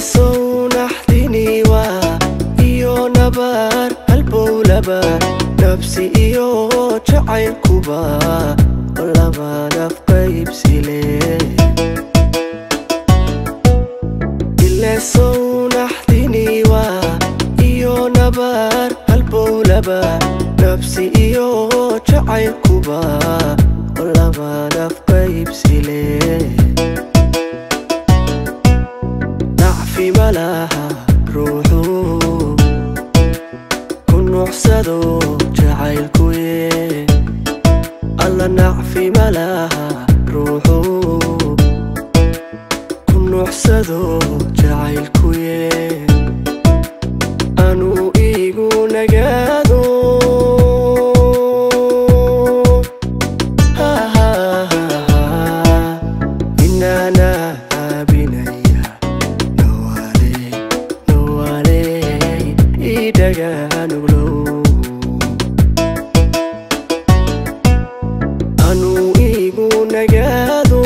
ilesow naxdini waa iyo nabar halbowlaba nafsi iyo jacaylkuba laba naf qaybsile ilesow naxdini waa iyo nabar halbowlaba nafsi iyo jacaylkuba laba naf qaybsile نعفي ملاها روحو كن نحسدو جعيلكو الله نعفي ملاها روحو كن نحسدو جعيلكو أنو إيقو نقادو إننا anu igu nagado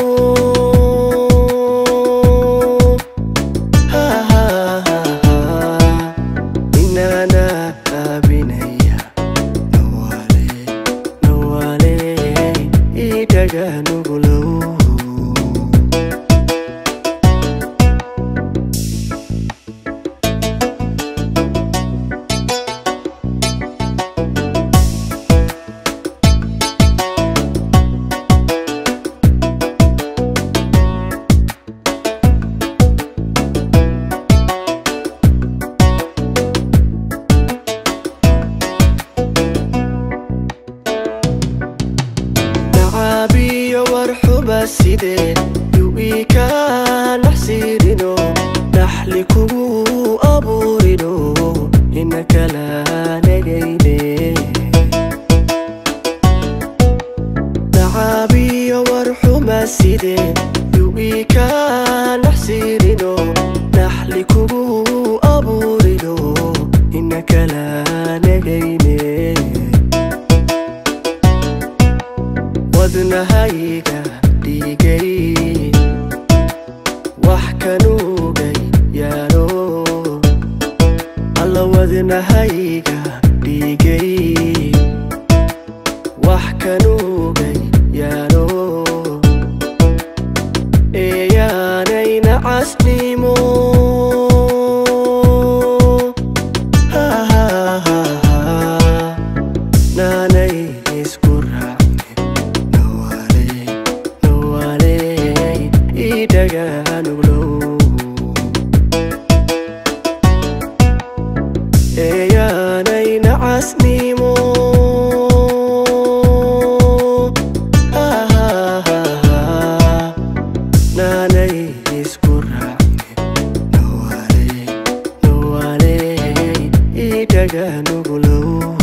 inana abinaya nawale idaga nugulo سيدي يويكا نحسيرينو نحلكو أبورينو إنك لا نجيني نعابي ورحمة سيدي يويكا نحسيرينو نحلكو أبورينو إنك لا نجيني ودنهايكا digay wax kanugay yaaro alla wadnahayga digay wax kanugay yaaro eeyaanayna casnimo naanay isku eeyaanayna casnimo naanay isku raacne nawale idaga nugulow